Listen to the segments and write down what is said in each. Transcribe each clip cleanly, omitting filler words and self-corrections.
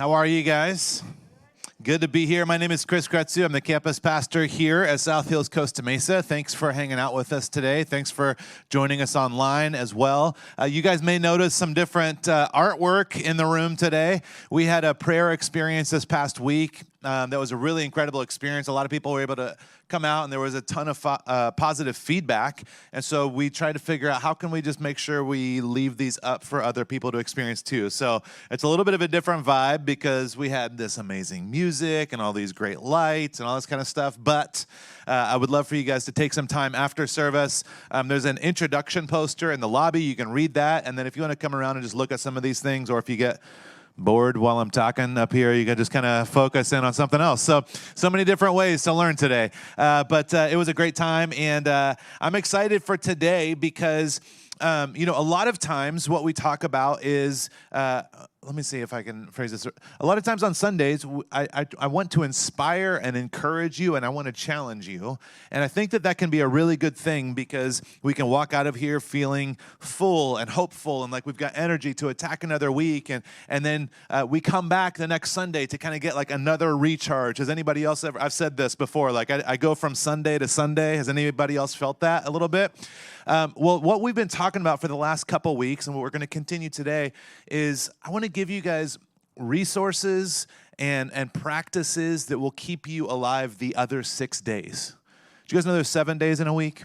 How are you guys? Good to be here. My name is Chris Kretzu. I'm the campus pastor here at South Hills Costa Mesa. Thanks for hanging out with us today. Thanks for joining us online as well. You guys may notice some different artwork in the room today. We had a prayer experience this past week. That was a really incredible experience. A lot of people were able to come out, and there was a ton of positive feedback. And so we tried to figure out how can we just make sure we leave these up for other people to experience too. So it's a little bit of a different vibe because we had this amazing music and all these great lights and all this kind of stuff. But I would love for you guys to take some time after service. There's an introduction poster in the lobby. You can read that. And then if you want to come around and just look at some of these things, or if you get bored while I'm talking up here, you can just kind of focus in on something else. So many different ways to learn today. But it was a great time, and I'm excited for today because, a lot of times what we talk about is, let me see if I can phrase this. A lot of times on Sundays, I want to inspire and encourage you, and I want to challenge you. And I think that can be a really good thing because we can walk out of here feeling full and hopeful and like we've got energy to attack another week. And then we come back the next Sunday to kind of get like another recharge. Has anybody else ever, I've said this before, like I go from Sunday to Sunday. Has anybody else felt that a little bit? Well, what we've been talking about for the last couple weeks and what we're going to continue today is I want to give you guys resources and practices that will keep you alive the other 6 days. Do you guys know there's 7 days in a week?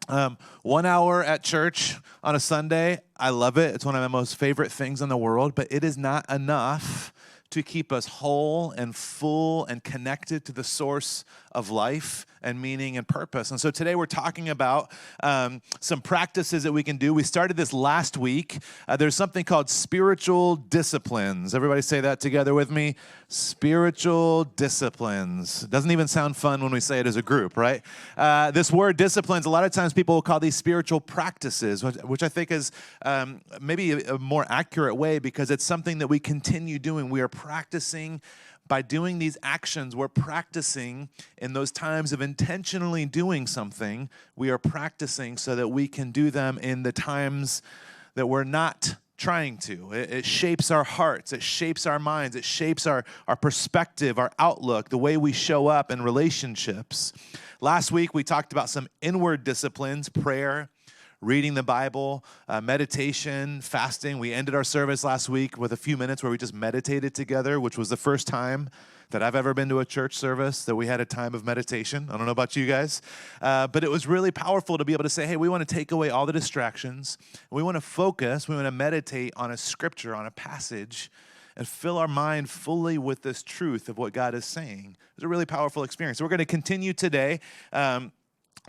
1 hour at church on a Sunday, I love it. It's one of my most favorite things in the world, but it is not enough to keep us whole and full and connected to the source of life and meaning and purpose. And so today we're talking about some practices that we can do. We started this last week. There's something called spiritual disciplines. Everybody say that together with me. Spiritual disciplines. It doesn't even sound fun when we say it as a group, right? This word disciplines, a lot of times people will call these spiritual practices, which I think is maybe a more accurate way because it's something that we continue doing. We are practicing. By doing these actions, we're practicing in those times of intentionally doing something. We are practicing so that we can do them in the times that we're not trying to. It shapes our hearts. It shapes our minds. It shapes our perspective, our outlook, the way we show up in relationships. Last week, we talked about some inward disciplines, prayer, reading the Bible, meditation, fasting. We ended our service last week with a few minutes where we just meditated together, which was the first time that I've ever been to a church service that we had a time of meditation. I don't know about you guys, but it was really powerful to be able to say, hey, we want to take away all the distractions. We want to focus. We want to meditate on a scripture, on a passage, and fill our mind fully with this truth of what God is saying. It was a really powerful experience. So we're going to continue today.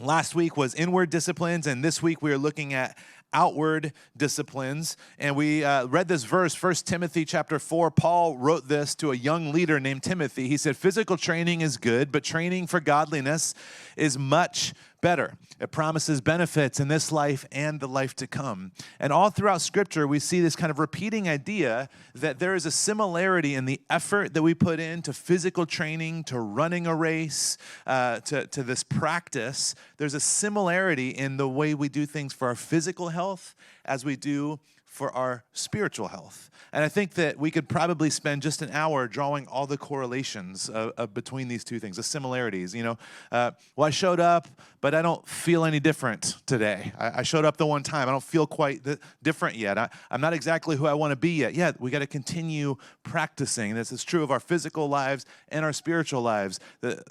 Last week was inward disciplines, and this week we are looking at outward disciplines. And we read this verse, 1 Timothy chapter 4. Paul wrote this to a young leader named Timothy. He said, physical training is good, but training for godliness is much better. It promises benefits in this life and the life to come. And all throughout Scripture, we see this kind of repeating idea that there is a similarity in the effort that we put into physical training, to running a race, to this practice. There's a similarity in the way we do things for our physical health as we do for our spiritual health. And I think that we could probably spend just an hour drawing all the correlations between these two things, the similarities. Well, I showed up, but I don't feel any different today. I showed up the one time. I don't feel quite different yet. I'm not exactly who I want to be yet. Yeah, we got to continue practicing. This is true of our physical lives and our spiritual lives.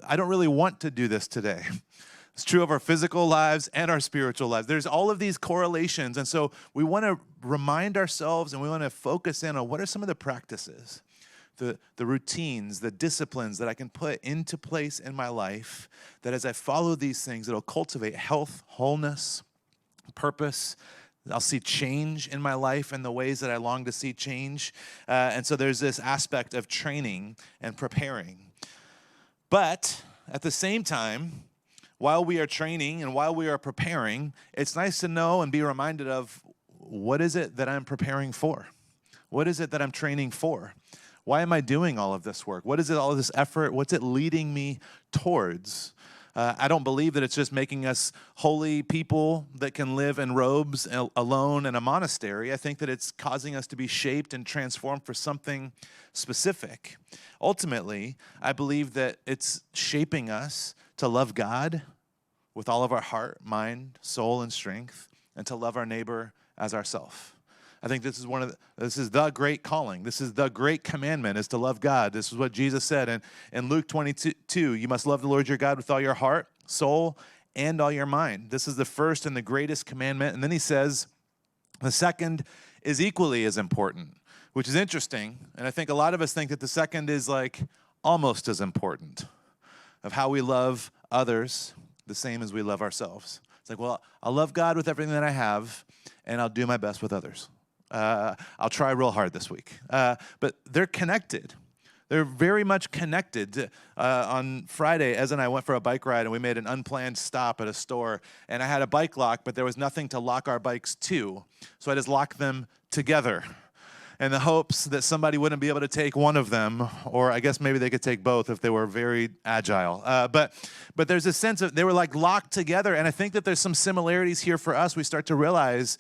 I don't really want to do this today. It's true of our physical lives and our spiritual lives. There's all of these correlations. And so we want to remind ourselves and we want to focus in on what are some of the practices, the routines, the disciplines that I can put into place in my life that as I follow these things, it'll cultivate health, wholeness, purpose. I'll see change in my life and the ways that I long to see change. And so there's this aspect of training and preparing. But at the same time, while we are training and while we are preparing, it's nice to know and be reminded of what is it that I'm preparing for? What is it that I'm training for? Why am I doing all of this work? What is it, all of this effort? What's it leading me towards? I don't believe that it's just making us holy people that can live in robes alone in a monastery. I think that it's causing us to be shaped and transformed for something specific. Ultimately, I believe that it's shaping us to love God with all of our heart, mind, soul, and strength, and to love our neighbor as ourselves. I think this is the great calling. This is the great commandment, is to love God. This is what Jesus said in Luke 22, you must love the Lord your God with all your heart, soul, and all your mind. This is the first and the greatest commandment. And then he says, the second is equally as important, which is interesting. And I think a lot of us think that the second is like almost as important, of how we love others the same as we love ourselves. It's like, well, I'll love God with everything that I have, and I'll do my best with others. I'll try real hard this week. But they're connected. They're very much connected. On Friday, Ez and I went for a bike ride, and we made an unplanned stop at a store. And I had a bike lock, but there was nothing to lock our bikes to. So I just locked them together in the hopes that somebody wouldn't be able to take one of them, or I guess maybe they could take both if they were very agile. But there's a sense of, they were like locked together, and I think that there's some similarities here for us. We start to realize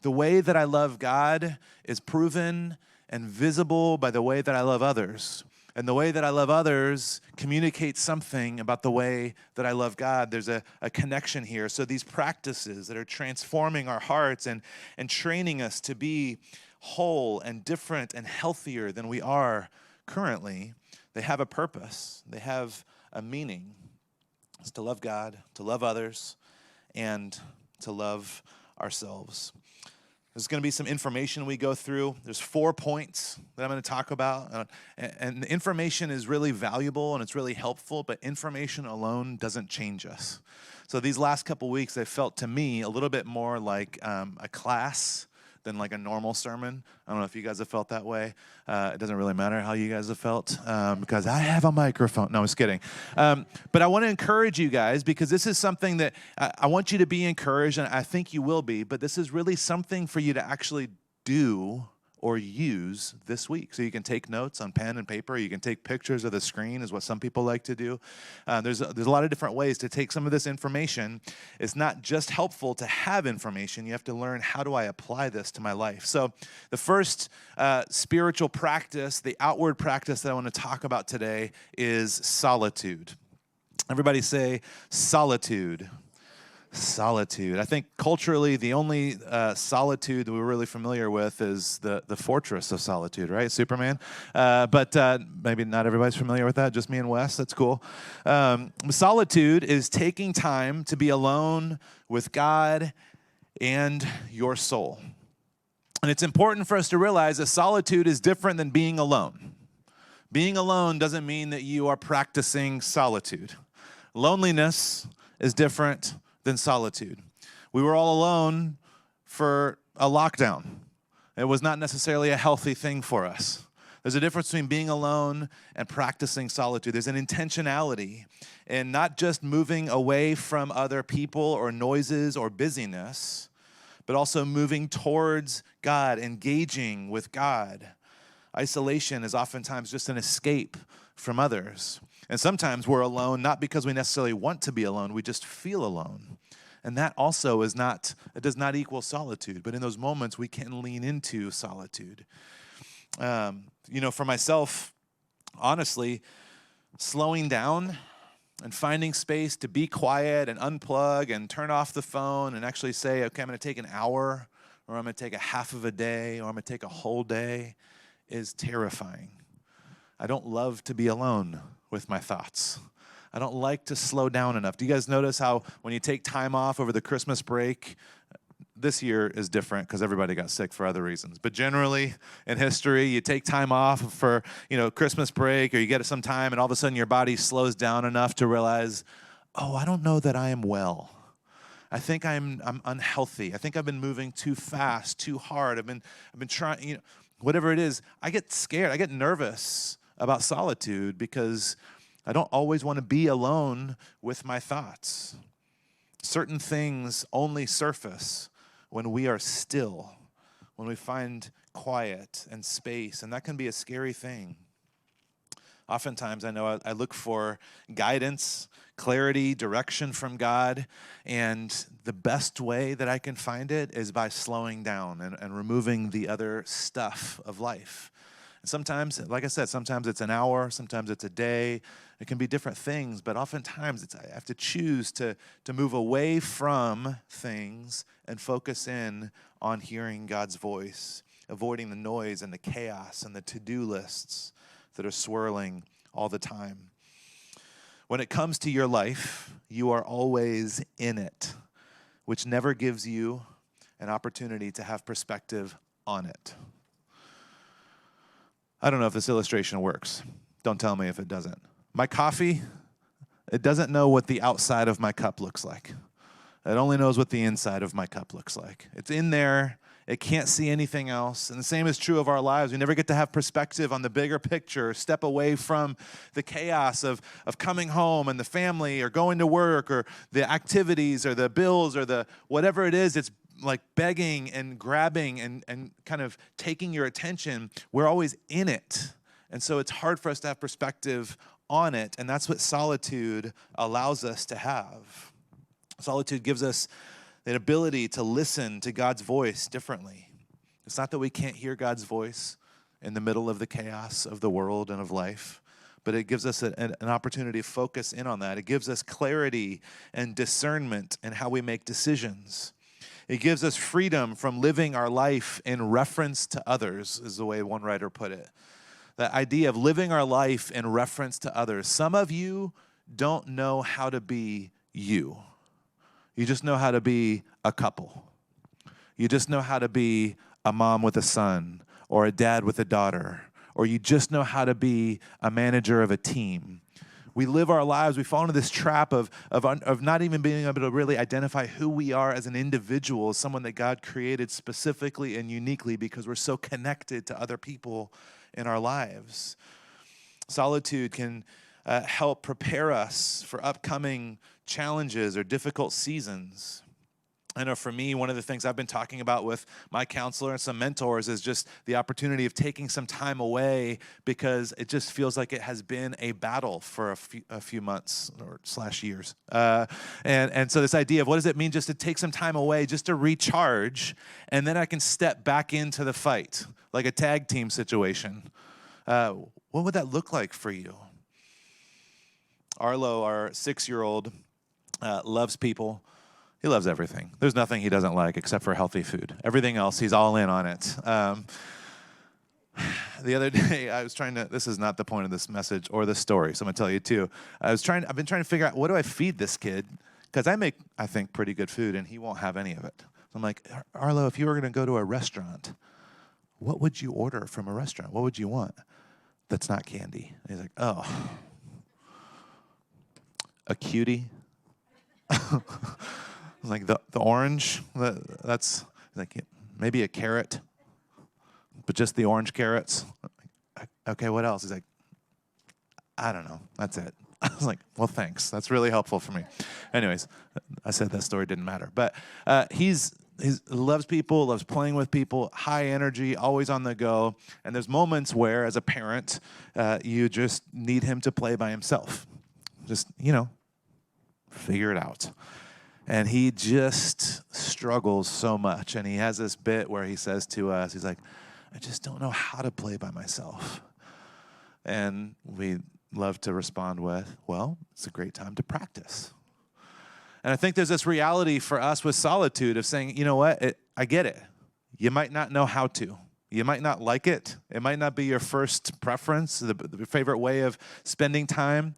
the way that I love God is proven and visible by the way that I love others. And the way that I love others communicates something about the way that I love God. There's a connection here. So these practices that are transforming our hearts and training us to be whole and different and healthier than we are currently, they have a purpose. They have a meaning. It's to love God, to love others, and to love ourselves. There's going to be some information we go through. There's 4 points that I'm going to talk about. And the information is really valuable and it's really helpful, but information alone doesn't change us. So these last couple weeks, they felt to me a little bit more like a class than like a normal sermon. I don't know if you guys have felt that way. It doesn't really matter how you guys have felt because I have a microphone. No, I'm just kidding. But I want to encourage you guys because this is something that I want you to be encouraged, and I think you will be, but this is really something for you to actually do or use this week. So you can take notes on pen and paper. You can take pictures of the screen is what some people like to do. There's a lot of different ways to take some of this information. It's not just helpful to have information. You have to learn, how do I apply this to my life? So the first spiritual practice, the outward practice that I want to talk about today is solitude. Everybody say solitude. Solitude. I think culturally, the only solitude that we're really familiar with is the Fortress of Solitude, right? Superman. But maybe not everybody's familiar with that. Just me and Wes. That's cool. Solitude is taking time to be alone with God and your soul. And it's important for us to realize that solitude is different than being alone. Being alone doesn't mean that you are practicing solitude. Loneliness is different than solitude. We were all alone for a lockdown. It was not necessarily a healthy thing for us. There's a difference between being alone and practicing solitude. There's an intentionality in not just moving away from other people or noises or busyness, but also moving towards God, engaging with God. Isolation is oftentimes just an escape from others. And sometimes we're alone, not because we necessarily want to be alone, we just feel alone. And that also it does not equal solitude. But in those moments, we can lean into solitude. For myself, honestly, slowing down and finding space to be quiet and unplug and turn off the phone and actually say, okay, I'm going to take an hour, or I'm going to take a half of a day, or I'm going to take a whole day, is terrifying. I don't love to be alone with my thoughts. I don't like to slow down enough. Do you guys notice how when you take time off over the Christmas break, this year is different because everybody got sick for other reasons. But generally in history, you take time off for, Christmas break, or you get some time and all of a sudden your body slows down enough to realize, oh, I don't know that I am well. I think I'm unhealthy. I think I've been moving too fast, too hard. I've been trying, whatever it is. I get scared. I get nervous about solitude because I don't always want to be alone with my thoughts. Certain things only surface when we are still, when we find quiet and space, and that can be a scary thing. Oftentimes, I know I look for guidance, clarity, direction from God. And the best way that I can find it is by slowing down and removing the other stuff of life. And sometimes, like I said, sometimes it's an hour, sometimes it's a day. It can be different things, but oftentimes I have to choose to move away from things and focus in on hearing God's voice, avoiding the noise and the chaos and the to-do lists that are swirling all the time. When it comes to your life, you are always in it, which never gives you an opportunity to have perspective on it. I don't know if this illustration works. Don't tell me if it doesn't. My coffee, it doesn't know what the outside of my cup looks like. It only knows what the inside of my cup looks like. It's in there. It can't see anything else. And the same is true of our lives. We never get to have perspective on the bigger picture, step away from the chaos of coming home and the family or going to work or the activities or the bills or the whatever it is. It's like begging and grabbing and kind of taking your attention. We're always in it. And so it's hard for us to have perspective on it. And that's what solitude allows us to have. Solitude gives us the ability to listen to God's voice differently. It's not that we can't hear God's voice in the middle of the chaos of the world and of life, but it gives us an opportunity to focus in on that. It gives us clarity and discernment in how we make decisions. It gives us freedom from living our life in reference to others, is the way one writer put it. The idea of living our life in reference to others. Some of you don't know how to be you. You just know how to be a couple. You just know how to be a mom with a son or a dad with a daughter, or you just know how to be a manager of a team. We live our lives, we fall into this trap of not even being able to really identify who we are as an individual, as someone that God created specifically and uniquely because we're so connected to other people in our lives. Solitude can help prepare us for upcoming challenges or difficult seasons. I know for me, one of the things I've been talking about with my counselor and some mentors is just the opportunity of taking some time away because it just feels like it has been a battle for a few months or / years. And so this idea of what does it mean just to take some time away, just to recharge, and then I can step back into the fight, like a tag team situation. What would that look like for you? Arlo, our 6-year-old, loves people. He loves everything. There's nothing he doesn't like except for healthy food. Everything else, he's all in on it. The other day, I was trying to, this is not the point of this message or this story, so I'm going to tell you too. I've been trying to figure out, what do I feed this kid? Because I make, I think, pretty good food, and he won't have any of it. So I'm like, Arlo, if you were going to go to a restaurant, what would you order from a restaurant? What would you want that's not candy? And he's like, oh, a cutie. Like the orange, that's like maybe a carrot, but just the orange carrots. Okay, what else? He's like, I don't know. That's it. I was like, well, thanks. That's really helpful for me. Anyways, I said that story didn't matter. But he loves people, loves playing with people, high energy, always on the go. And there's moments where, as a parent, you just need him to play by himself. Just, figure it out. And he just struggles so much. And he has this bit where he says to us, he's like, I just don't know how to play by myself. And we love to respond with, well, it's a great time to practice. And I think there's this reality for us with solitude of saying, you know what, I get it. You might not know how to. You might not like it. It might not be your first preference, the favorite way of spending time,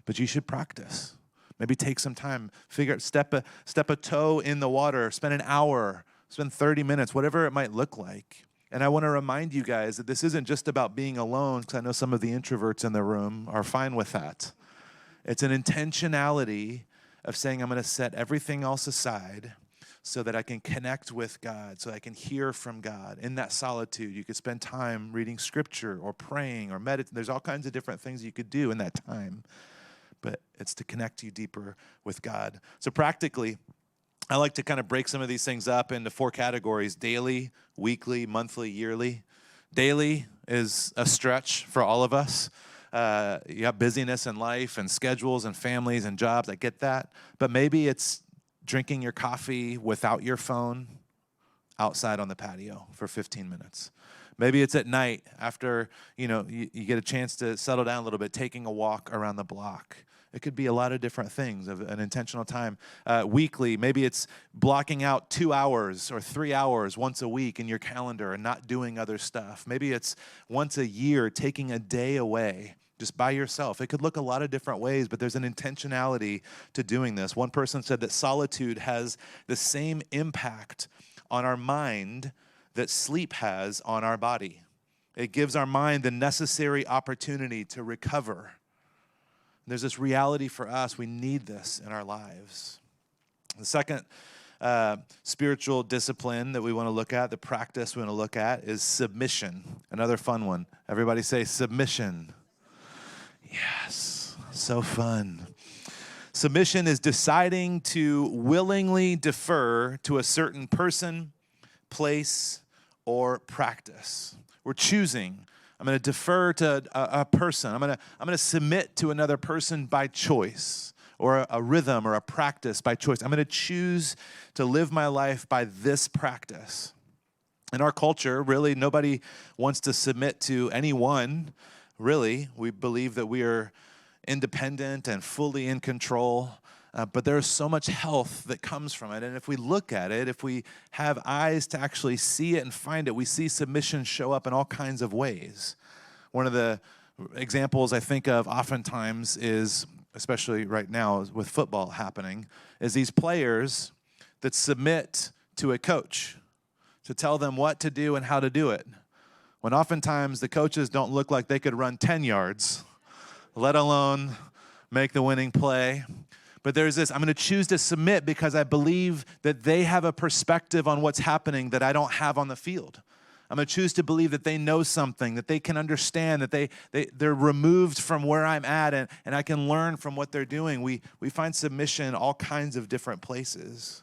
but you should practice. Maybe take some time, step a toe in the water, spend an hour, spend 30 minutes, whatever it might look like. And I want to remind you guys that this isn't just about being alone, because I know some of the introverts in the room are fine with that. It's an intentionality of saying, I'm going to set everything else aside so that I can connect with God, so I can hear from God. In that solitude, you could spend time reading scripture or praying or meditating. There's all kinds of different things you could do in that time. But it's to connect you deeper with God. So practically, I like to kind of break some of these things up into 4 categories: daily, weekly, monthly, yearly. Daily is a stretch for all of us. you have busyness in life and schedules and families and jobs. I get that. But maybe it's drinking your coffee without your phone outside on the patio for 15 minutes. Maybe it's at night after, you get a chance to settle down a little bit, taking a walk around the block. It could be a lot of different things of an intentional time. Weekly, maybe it's blocking out 2 hours or 3 hours once a week in your calendar and not doing other stuff. Maybe it's once a year taking a day away just by yourself. It could look a lot of different ways, but there's an intentionality to doing this. One person said that solitude has the same impact on our mind that sleep has on our body. It gives our mind the necessary opportunity to recover. There's this reality for us. We need this in our lives. The second spiritual discipline that we want to look at, the practice we want to look at, is submission. Another fun one. Everybody say submission. Yes, so fun. Submission is deciding to willingly defer to a certain person, place, or practice. We're choosing. I'm going to defer to a person. I'm going to submit to another person by choice, or a rhythm or a practice by choice. I'm going to choose to live my life by this practice. In our culture, really, nobody wants to submit to anyone. Really, we believe that we are independent and fully in control. But there's so much health that comes from it. And if we look at it, if we have eyes to actually see it and find it, we see submission show up in all kinds of ways. One of the examples I think of oftentimes is, especially right now with football happening, is these players that submit to a coach to tell them what to do and how to do it. When oftentimes the coaches don't look like they could run 10 yards, let alone make the winning play. But there's this, I'm going to choose to submit because I believe that they have a perspective on what's happening that I don't have on the field. I'm going to choose to believe that they know something, that they can understand, that they're removed from where I'm at, and I can learn from what they're doing. We find submission in all kinds of different places.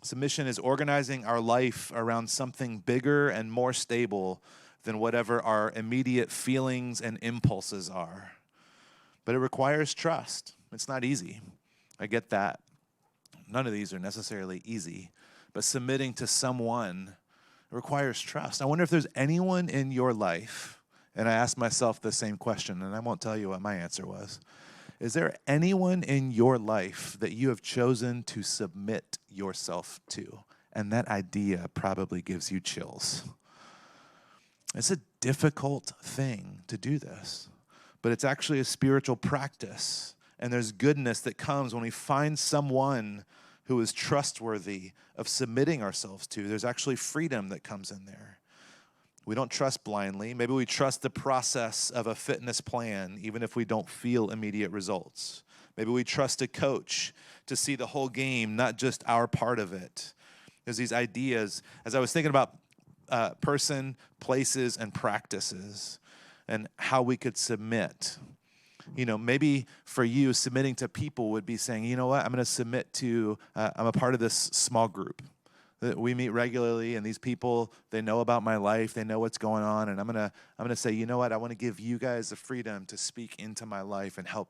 Submission is organizing our life around something bigger and more stable than whatever our immediate feelings and impulses are. But it requires trust. It's not easy. I get that. None of these are necessarily easy. But submitting to someone requires trust. I wonder if there's anyone in your life, and I asked myself the same question, and I won't tell you what my answer was. Is there anyone in your life that you have chosen to submit yourself to? And that idea probably gives you chills. It's a difficult thing to do this, but it's actually a spiritual practice. And there's goodness that comes when we find someone who is trustworthy of submitting ourselves to. There's actually freedom that comes in there. We don't trust blindly. Maybe we trust the process of a fitness plan, even if we don't feel immediate results. Maybe we trust a coach to see the whole game, not just our part of it. There's these ideas. As I was thinking about person, places, and practices, and how we could submit. Maybe for you, submitting to people would be saying, you know what, I'm going to submit to, I'm a part of this small group. We meet regularly, and these people, they know about my life, they know what's going on, and I'm gonna say, you know what, I want to give you guys the freedom to speak into my life and help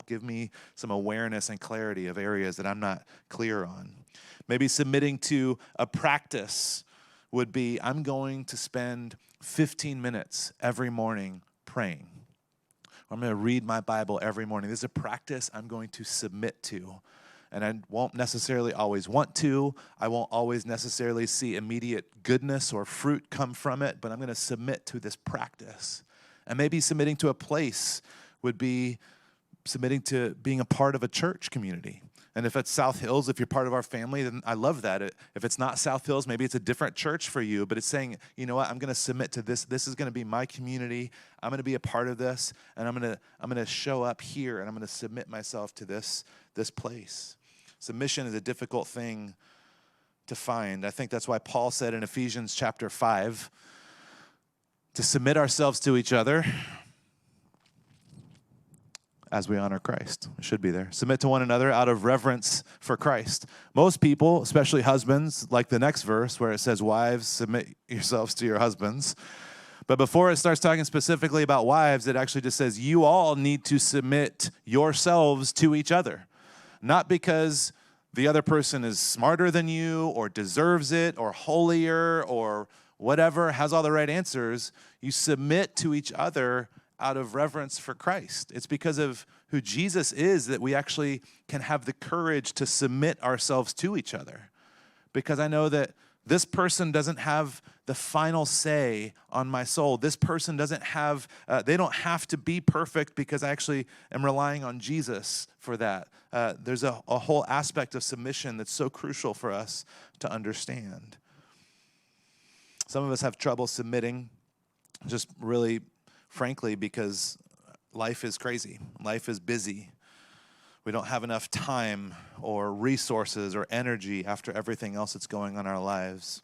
give me some awareness and clarity of areas that I'm not clear on. Maybe submitting to a practice would be, I'm going to spend 15 minutes every morning praying. I'm going to read my Bible every morning. This is a practice I'm going to submit to. And I won't necessarily always want to. I won't always necessarily see immediate goodness or fruit come from it, but I'm going to submit to this practice. And maybe submitting to a place would be submitting to being a part of a church community. And if it's South Hills, if you're part of our family, then I love that. If it's not South Hills, maybe it's a different church for you, but it's saying, you know what, I'm going to submit to this. This is going to be my community. I'm going to be a part of this, and I'm going to show up here, and I'm going to submit myself to this place. Submission is a difficult thing to find. I think that's why Paul said in Ephesians chapter 5 to submit ourselves to each other as we honor Christ. It should be there. Submit to one another out of reverence for Christ. Most people, especially husbands, like the next verse where it says, wives, submit yourselves to your husbands. But before it starts talking specifically about wives, it actually just says you all need to submit yourselves to each other. Not because the other person is smarter than you or deserves it or holier or whatever, has all the right answers. You submit to each other out of reverence for Christ. It's because of who Jesus is that we actually can have the courage to submit ourselves to each other. Because I know that this person doesn't have the final say on my soul. This person doesn't have, they don't have to be perfect because I actually am relying on Jesus for that. There's a whole aspect of submission that's so crucial for us to understand. Some of us have trouble submitting, just really, frankly, because life is crazy. Life is busy. We don't have enough time or resources or energy after everything else that's going on in our lives,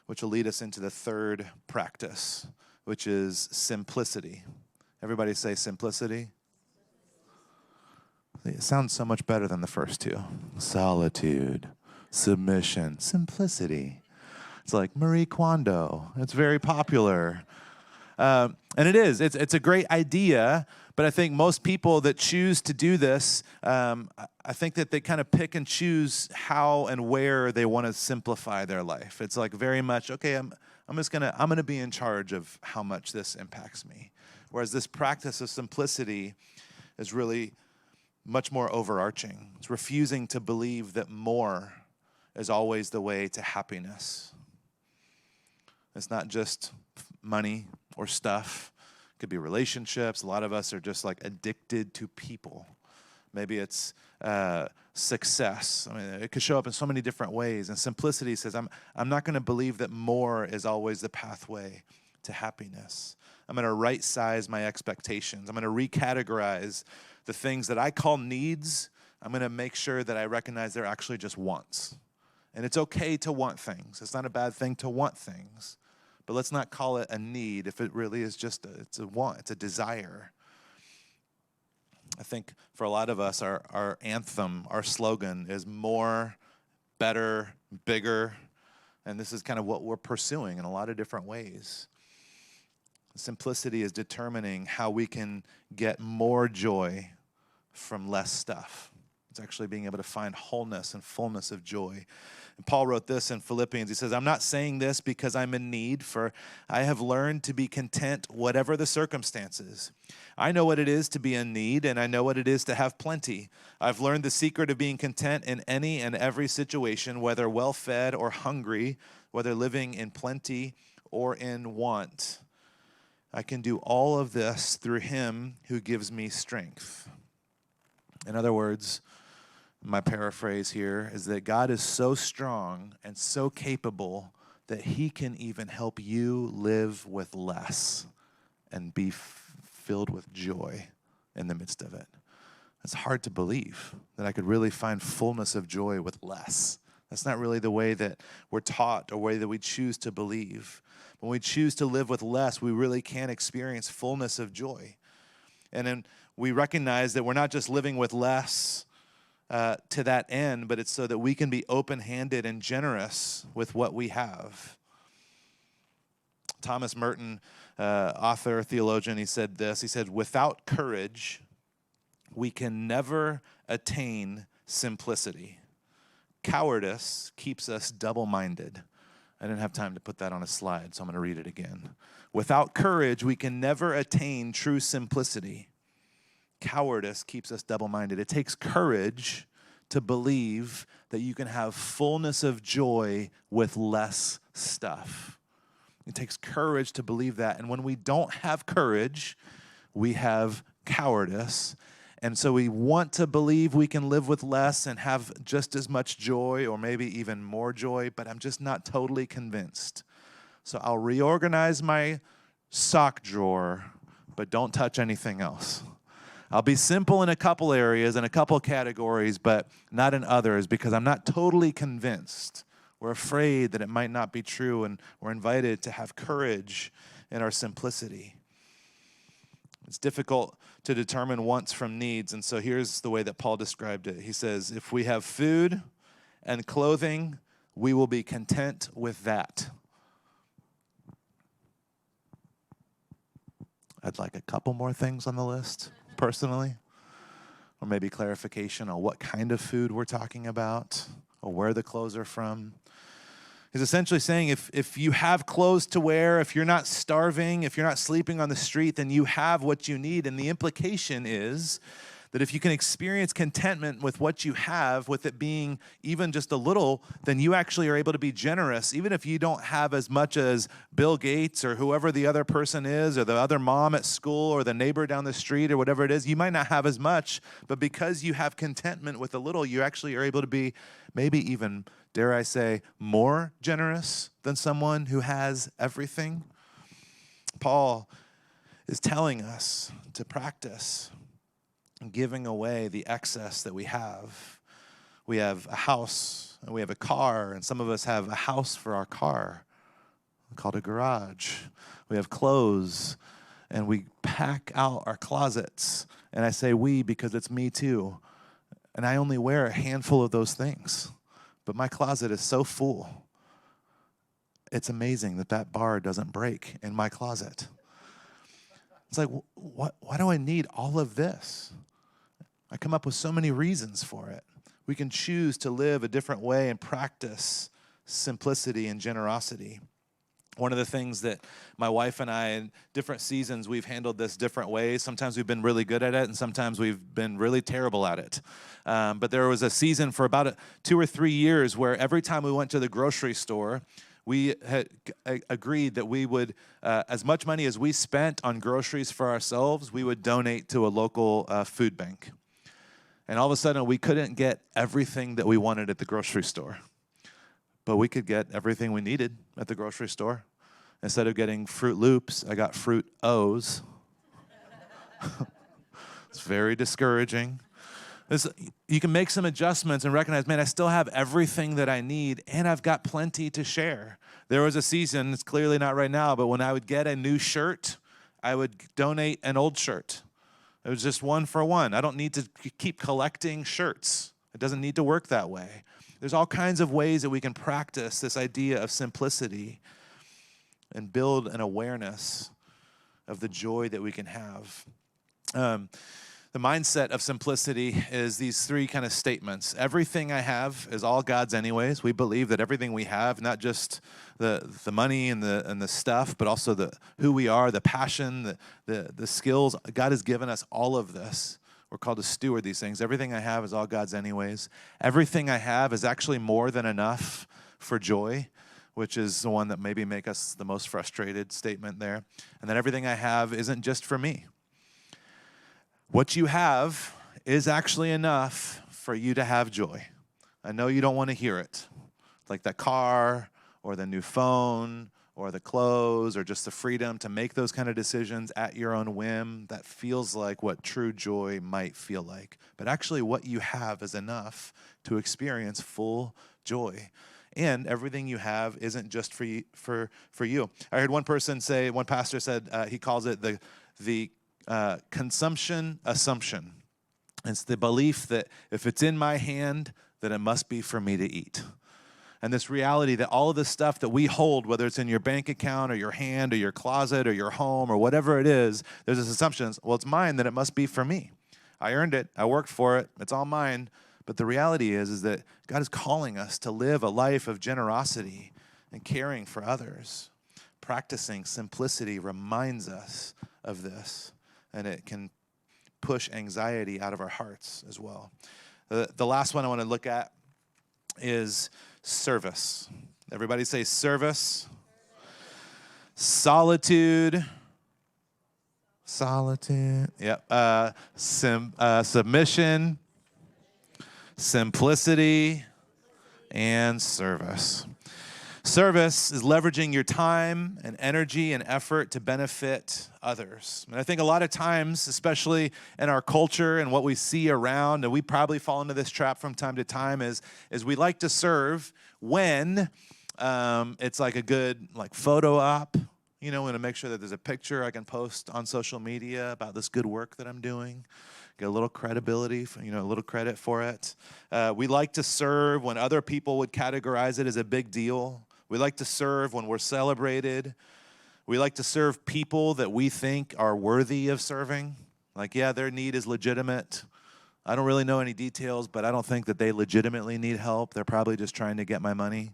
which will lead us into the third practice, which is simplicity. Everybody say simplicity. It sounds so much better than the first two. Solitude, submission, simplicity. It's like Marie Kondo. It's very popular. And it is. It's a great idea, but I think most people that choose to do this, I think that they kind of pick and choose how and where they want to simplify their life. It's like very much, okay, I'm gonna be in charge of how much this impacts me. Whereas this practice of simplicity is really much more overarching. It's refusing to believe that more is always the way to happiness. It's not just money or stuff. It could be relationships. A lot of us are just like addicted to people. Maybe it's success. I mean, it could show up in so many different ways. And simplicity says, I'm not going to believe that more is always the pathway to happiness. I'm going to right-size my expectations. I'm going to recategorize the things that I call needs. I'm going to make sure that I recognize they're actually just wants. And it's okay to want things. It's not a bad thing to want things. But let's not call it a need if it really is just it's a want, it's a desire. I think for a lot of us, our anthem, our slogan is more, better, bigger. And this is kind of what we're pursuing in a lot of different ways. Simplicity is determining how we can get more joy from less stuff. It's actually being able to find wholeness and fullness of joy. And Paul wrote this in Philippians. He says, I'm not saying this because I'm in need, for I have learned to be content whatever the circumstances. I know what it is to be in need, and I know what it is to have plenty. I've learned the secret of being content in any and every situation, whether well-fed or hungry, whether living in plenty or in want. I can do all of this through him who gives me strength. In other words, my paraphrase here is that God is so strong and so capable that he can even help you live with less and be filled with joy in the midst of it. It's hard to believe that I could really find fullness of joy with less. That's not really the way that we're taught or way that we choose to believe. When we choose to live with less, we really can experience fullness of joy. And then we recognize that we're not just living with less to that end, but it's so that we can be open-handed and generous with what we have. Thomas Merton, author, theologian, he said this. He said, without courage, we can never attain simplicity. Cowardice keeps us double-minded. I didn't have time to put that on a slide, so I'm going to read it again. Without courage, we can never attain true simplicity. Cowardice keeps us double-minded. It takes courage to believe that you can have fullness of joy with less stuff. It takes courage to believe that. And when we don't have courage, we have cowardice. And so we want to believe we can live with less and have just as much joy or maybe even more joy, but I'm just not totally convinced. So I'll reorganize my sock drawer, but don't touch anything else. I'll be simple in a couple areas and a couple categories, but not in others because I'm not totally convinced. We're afraid that it might not be true, and we're invited to have courage in our simplicity. It's difficult to determine wants from needs, and so here's the way that Paul described it. He says, if we have food and clothing, we will be content with that. I'd like a couple more things on the list, personally, or maybe clarification on what kind of food we're talking about or where the clothes are from. He's essentially saying if you have clothes to wear, if you're not starving, if you're not sleeping on the street, then you have what you need. And the implication is that if you can experience contentment with what you have, with it being even just a little, then you actually are able to be generous, even if you don't have as much as Bill Gates or whoever the other person is, or the other mom at school, or the neighbor down the street, or whatever it is. You might not have as much, but because you have contentment with a little, you actually are able to be maybe even, dare I say, more generous than someone who has everything. Paul is telling us to practice giving away the excess that we have. We have a house, and we have a car, and some of us have a house for our car called a garage. We have clothes, and we pack out our closets. And I say we because it's me too. And I only wear a handful of those things. But my closet is so full. It's amazing that bar doesn't break in my closet. It's like, why do I need all of this? I come up with so many reasons for it. We can choose to live a different way and practice simplicity and generosity. One of the things that my wife and I, in different seasons, we've handled this different ways. Sometimes we've been really good at it, and sometimes we've been really terrible at it. But there was a season for about 2 or 3 years where every time we went to the grocery store, we had agreed that we would, as much money as we spent on groceries for ourselves, we would donate to a local food bank. And all of a sudden, we couldn't get everything that we wanted at the grocery store. But we could get everything we needed at the grocery store. Instead of getting Fruit Loops, I got Fruit O's. It's very discouraging. You can make some adjustments and recognize, man, I still have everything that I need, and I've got plenty to share. There was a season, it's clearly not right now, but when I would get a new shirt, I would donate an old shirt. It was just one for one. I don't need to keep collecting shirts. It doesn't need to work that way. There's all kinds of ways that we can practice this idea of simplicity and build an awareness of the joy that we can have. The mindset of simplicity is these 3 kind of statements. Everything I have is all God's anyways. We believe that everything we have, not just the money and the stuff, but also who we are, the passion, the skills. God has given us all of this. We're called to steward these things. Everything I have is all God's anyways. Everything I have is actually more than enough for joy, which is the one that maybe make us the most frustrated statement there. And then everything I have isn't just for me. What you have is actually enough for you to have joy. I know you don't want to hear it. Like that car or the new phone or the clothes or just the freedom to make those kind of decisions at your own whim. That feels like what true joy might feel like. But actually what you have is enough to experience full joy. And everything you have isn't just for you. I heard one pastor said, he calls it the consumption assumption. It's the belief that if it's in my hand, then it must be for me to eat. And this reality that all of the stuff that we hold, whether it's in your bank account or your hand or your closet or your home or whatever it is, there's this assumption, well, it's mine, then it must be for me. I earned it. I worked for it. It's all mine. But the reality is that God is calling us to live a life of generosity and caring for others. Practicing simplicity reminds us of this, and it can push anxiety out of our hearts as well. The last one I want to look at is service. Everybody say service. Solitude. Yep. Submission. Simplicity. And service. Service is leveraging your time and energy and effort to benefit others. And I think a lot of times, especially in our culture and what we see around, and we probably fall into this trap from time to time, is we like to serve when it's like a good photo op. You know, want to make sure that there's a picture I can post on social media about this good work that I'm doing. Get a little credibility, a little credit for it. We like to serve when other people would categorize it as a big deal. We like to serve when we're celebrated. We like to serve people that we think are worthy of serving. Like, yeah, their need is legitimate. I don't really know any details, but I don't think that they legitimately need help. They're probably just trying to get my money.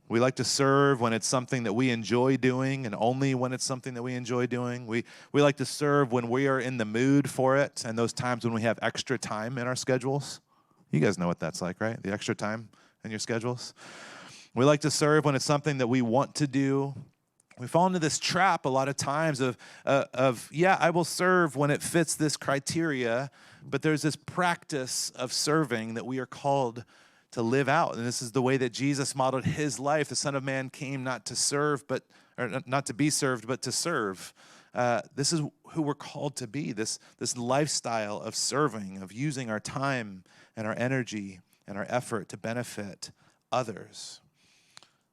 We like to serve when it's something that we enjoy doing, and only when it's something that we enjoy doing. We like to serve when we are in the mood for it, and those times when we have extra time in our schedules. You guys know what that's like, right? The extra time in your schedules. We like to serve when it's something that we want to do. We fall into this trap a lot of times of yeah, I will serve when it fits this criteria, but there's this practice of serving that we are called to live out. And this is the way that Jesus modeled his life. The Son of Man came not to serve, or not to be served, but to serve. This is who we're called to be, this lifestyle of serving, of using our time and our energy and our effort to benefit others.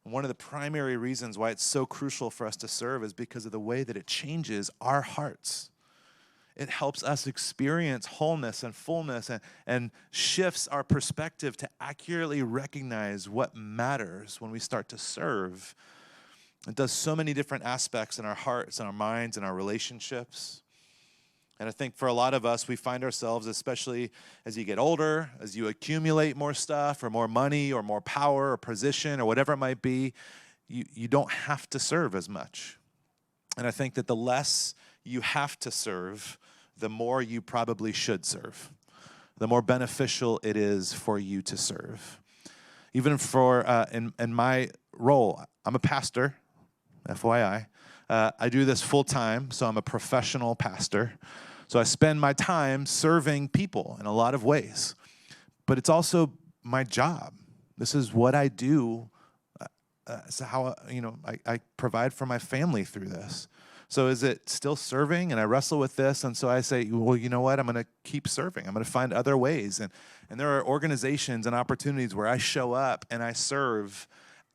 And one of the primary reasons why it's so crucial for us to serve is because of the way that it changes our hearts. It helps us experience wholeness and fullness and shifts our perspective to accurately recognize what matters when we start to serve. It does so many different aspects in our hearts and our minds and our relationships. And I think for a lot of us, we find ourselves, especially as you get older, as you accumulate more stuff or more money or more power or position or whatever it might be, you don't have to serve as much. And I think that the less you have to serve, the more you probably should serve, the more beneficial it is for you to serve. Even for, in my role, I'm a pastor, FYI. I do this full time, so I'm a professional pastor. So I spend my time serving people in a lot of ways. But it's also my job. This is what I do. So how, I provide for my family through this. So is it still serving? And I wrestle with this, and so I say, well, you know what? I'm going to keep serving. I'm going to find other ways. And there are organizations and opportunities where I show up and I serve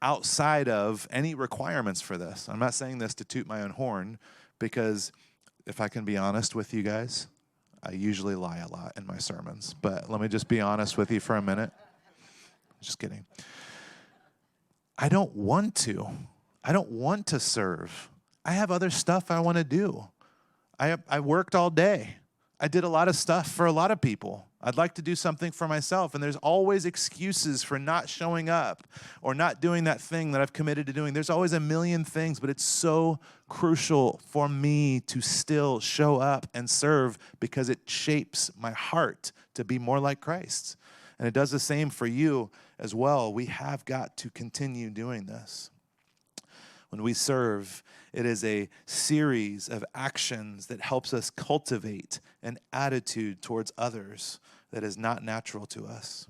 outside of any requirements for this. I'm not saying this to toot my own horn, because if I can be honest with you guys, I usually lie a lot in my sermons. But let me just be honest with you for a minute. Just kidding. I don't want to. I don't want to serve. I have other stuff I want to do. I worked all day. I did a lot of stuff for a lot of people. I'd like to do something for myself, and there's always excuses for not showing up or not doing that thing that I've committed to doing. There's always a million things, but it's so crucial for me to still show up and serve, because it shapes my heart to be more like Christ. And it does the same for you as well. We have got to continue doing this. When we serve, it is a series of actions that helps us cultivate an attitude towards others that is not natural to us,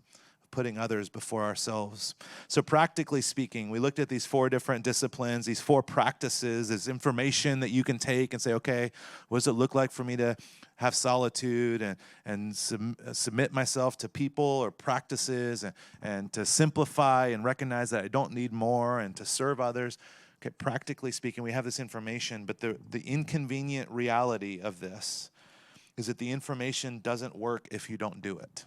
putting others before ourselves. So practically speaking, we looked at these 4 different disciplines, these 4 practices, as information that you can take and say, okay, what does it look like for me to have solitude and submit myself to people or practices and to simplify and recognize that I don't need more and to serve others. Okay, practically speaking, we have this information, but the inconvenient reality of this is that the information doesn't work if you don't do it.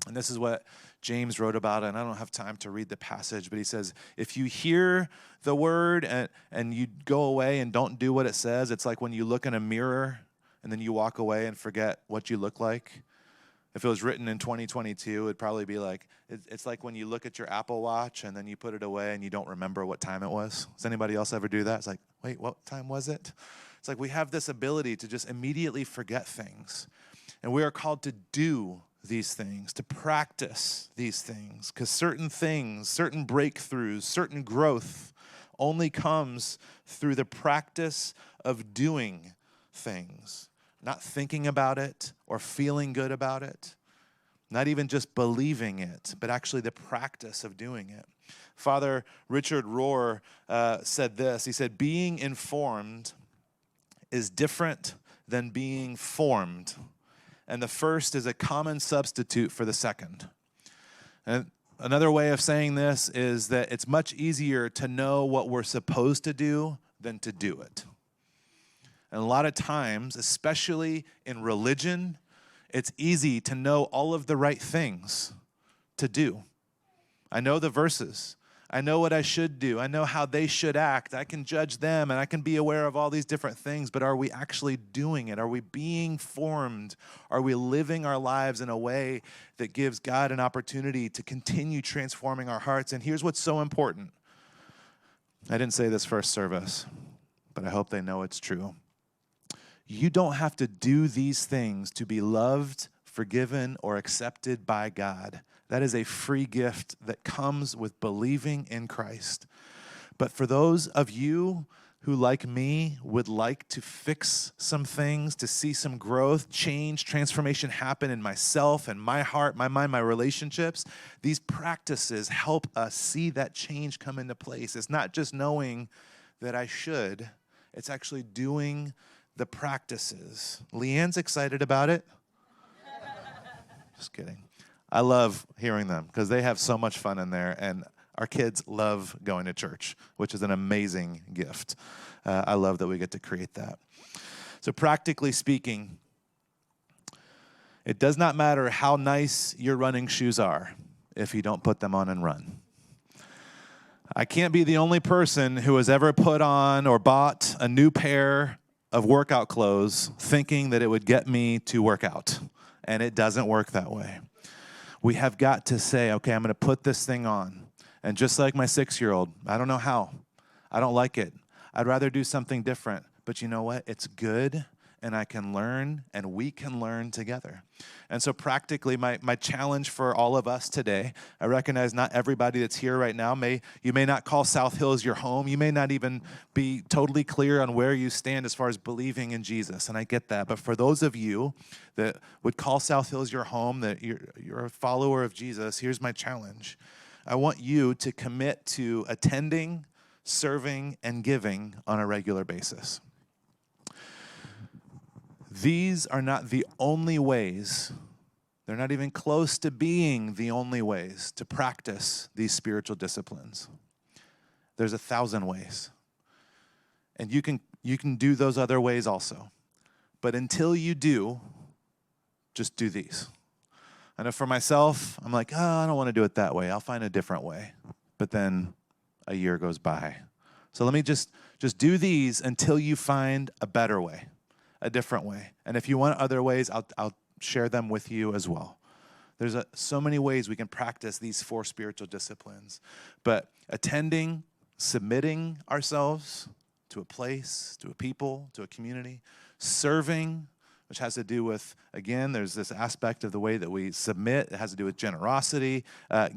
And this is what James wrote about, and I don't have time to read the passage, but he says, if you hear the word and you go away and don't do what it says, it's like when you look in a mirror and then you walk away and forget what you look like. If it was written in 2022, it'd probably be like, it's like when you look at your Apple Watch and then you put it away and you don't remember what time it was. Does anybody else ever do that? It's like, wait, what time was it? It's like we have this ability to just immediately forget things. And we are called to do these things, to practice these things, because certain things, certain breakthroughs, certain growth only comes through the practice of doing things. Not thinking about it or feeling good about it, not even just believing it, but actually the practice of doing it. Father Richard Rohr said this. He said, being informed is different than being formed, and the first is a common substitute for the second. And another way of saying this is that it's much easier to know what we're supposed to do than to do it. And a lot of times, especially in religion, it's easy to know all of the right things to do. I know the verses. I know what I should do. I know how they should act. I can judge them, and I can be aware of all these different things, but are we actually doing it? Are we being formed? Are we living our lives in a way that gives God an opportunity to continue transforming our hearts? And here's what's so important. I didn't say this first service, but I hope they know it's true. You don't have to do these things to be loved, forgiven, or accepted by God. That is a free gift that comes with believing in Christ. But for those of you who, like me, would like to fix some things, to see some growth, change, transformation happen in myself and my heart, my mind, my relationships, these practices help us see that change come into place. It's not just knowing that I should, it's actually doing the practices. Leanne's excited about it. Just kidding. I love hearing them because they have so much fun in there, and our kids love going to church, which is an amazing gift. I love that we get to create that. So practically speaking, it does not matter how nice your running shoes are if you don't put them on and run. I can't be the only person who has ever put on or bought a new pair of workout clothes thinking that it would get me to work out, and it doesn't work that way. We have got to say, okay, I'm going to put this thing on. And just like my 6-year-old, I don't know how. I don't like it. I'd rather do something different. But you know what? It's good, and I can learn, and we can learn together. And so practically, my challenge for all of us today, I recognize not everybody that's here right now, you may not call South Hills your home. You may not even be totally clear on where you stand as far as believing in Jesus, and I get that. But for those of you that would call South Hills your home, that you're a follower of Jesus, here's my challenge. I want you to commit to attending, serving, and giving on a regular basis. These are not the only ways, they're not even close to being the only ways to practice these spiritual disciplines. There's 1,000 ways. And you can do those other ways also. But until you do, just do these. I know for myself, I'm like, I don't want to do it that way. I'll find a different way. But then a year goes by. So let me just do these until you find a better way, a different way. And if you want other ways, I'll share them with you as well. There's so many ways we can practice these 4 spiritual disciplines. But attending, submitting ourselves to a place, to a people, to a community, serving, which has to do with, again, there's this aspect of the way that we submit. It has to do with generosity.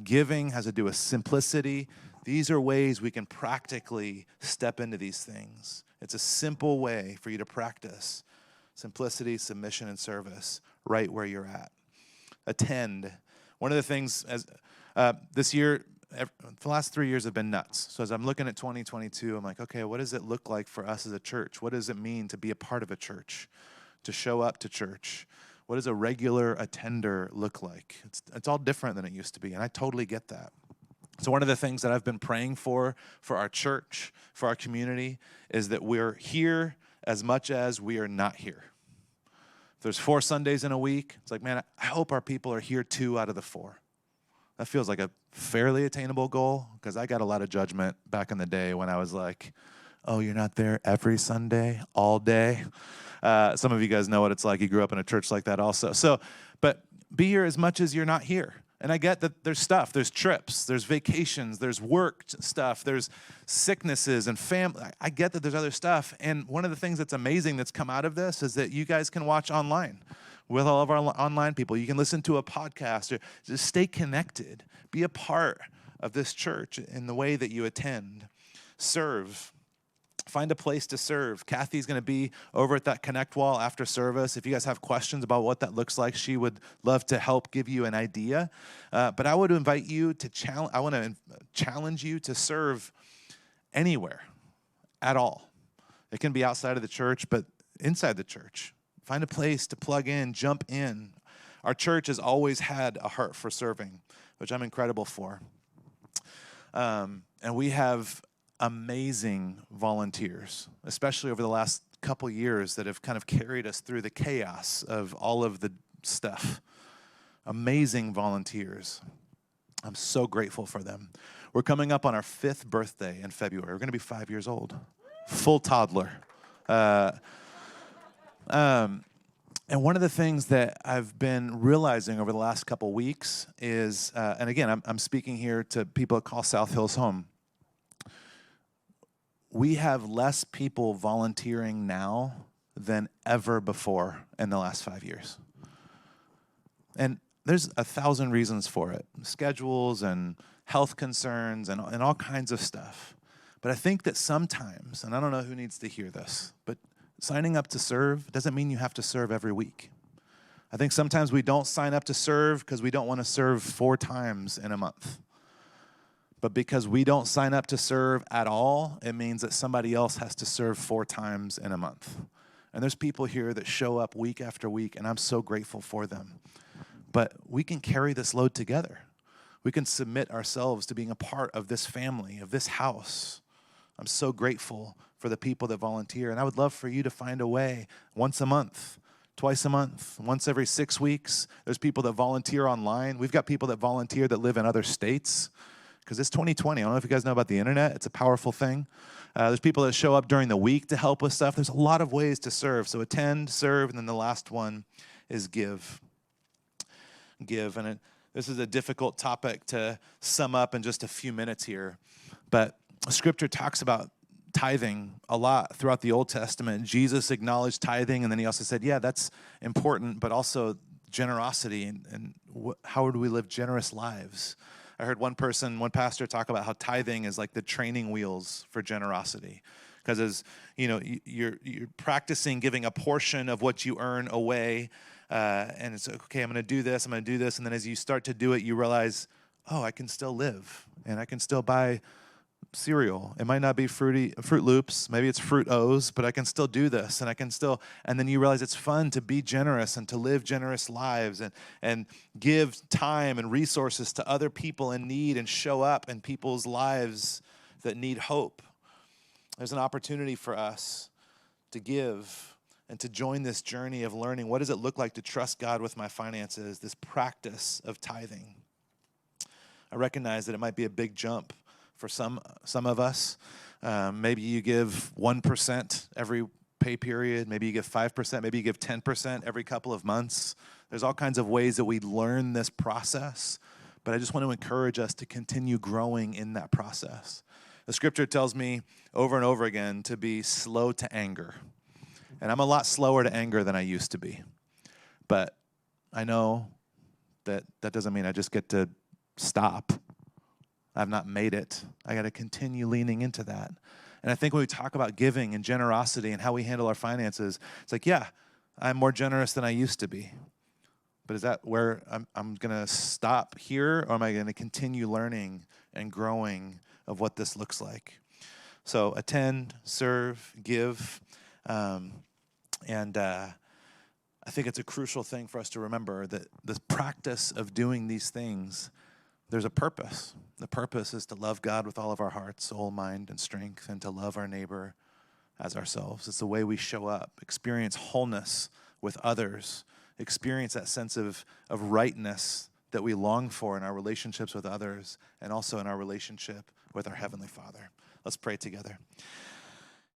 Giving has to do with simplicity. These are ways we can practically step into these things. It's a simple way for you to practice simplicity, submission, and service right where you're at. Attend. One of the things this year, the last 3 years have been nuts. So as I'm looking at 2022, I'm like, okay, what does it look like for us as a church? What does it mean to be a part of a church, to show up to church? What does a regular attender look like? It's all different than it used to be, and I totally get that. So one of the things that I've been praying for our church, for our community, is that we're here as much as we are not here. If there's 4 Sundays in a week, it's like, man, I hope our people are here 2 out of the 4. That feels like a fairly attainable goal, because I got a lot of judgment back in the day when I was like, oh, you're not there every Sunday, all day. Some of you guys know what it's like. You grew up in a church like that also. So, but be here as much as you're not here. And I get that there's stuff, there's trips, there's vacations, there's work stuff, there's sicknesses and family. I get that there's other stuff. And one of the things that's amazing that's come out of this is that you guys can watch online with all of our online people. You can listen to a podcast or just stay connected. Be a part of this church in the way that you attend. Serve. Find a place to serve. Kathy's going to be over at that Connect wall after service. If you guys have questions about what that looks like, she would love to help give you an idea. But I would invite you to challenge you to serve anywhere at all. It can be outside of the church, but inside the church. Find a place to plug in, jump in. Our church has always had a heart for serving, which I'm incredible for. And we have amazing volunteers, especially over the last couple years, that have kind of carried us through the chaos of all of the stuff. Amazing volunteers. I'm so grateful for them. We're coming up on our 5th birthday in February. We're going to be 5 years old, full toddler. And one of the things that I've been realizing over the last couple weeks is, and again, I'm speaking here to people that call South Hills home. We have less people volunteering now than ever before in the last 5 years. And there's 1,000 reasons for it, schedules and health concerns and all kinds of stuff. But I think that sometimes, and I don't know who needs to hear this, but signing up to serve doesn't mean you have to serve every week. I think sometimes we don't sign up to serve because we don't want to serve 4 times in a month. But because we don't sign up to serve at all, it means that somebody else has to serve 4 times in a month. And there's people here that show up week after week, and I'm so grateful for them. But we can carry this load together. We can submit ourselves to being a part of this family, of this house. I'm so grateful for the people that volunteer, and I would love for you to find a way once a month, twice a month, once every 6 weeks. There's people that volunteer online. We've got people that volunteer that live in other states because it's 2020. I don't know if you guys know about the internet. It's a powerful thing. There's people that show up during the week to help with stuff. There's a lot of ways to serve. So attend, serve, and then the last one is give. And this is a difficult topic to sum up in just a few minutes here, but Scripture talks about tithing a lot throughout the Old Testament. Jesus acknowledged tithing, and then he also said, yeah, that's important, but also generosity and how do we live generous lives? I heard one pastor talk about how tithing is like the training wheels for generosity. Because as you know, you're practicing giving a portion of what you earn away, and it's okay. I'm going to do this. And then as you start to do it, you realize, oh, I can still live, and I can still buy cereal. It might not be Fruit Loops, maybe it's Fruit O's, but I can still do this, and then you realize it's fun to be generous and to live generous lives and give time and resources to other people in need and show up in people's lives that need hope. There's an opportunity for us to give and to join this journey of learning what does it look like to trust God with my finances, this practice of tithing. I recognize that it might be a big jump for some of us. Maybe you give 1% every pay period. Maybe you give 5%. Maybe you give 10% every couple of months. There's all kinds of ways that we learn this process, but I just want to encourage us to continue growing in that process. The Scripture tells me over and over again to be slow to anger. And I'm a lot slower to anger than I used to be. But I know that doesn't mean I just get to stop. I've not made it. I got to continue leaning into that. And I think when we talk about giving and generosity and how we handle our finances, it's like, yeah, I'm more generous than I used to be. But is that where I'm going to stop here, or am I going to continue learning and growing of what this looks like? So attend, serve, give, and I think it's a crucial thing for us to remember that the practice of doing these things, there's a purpose. The purpose is to love God with all of our heart, soul, mind, and strength, and to love our neighbor as ourselves. It's the way we show up, experience wholeness with others, experience that sense of rightness that we long for in our relationships with others and also in our relationship with our Heavenly Father. Let's pray together.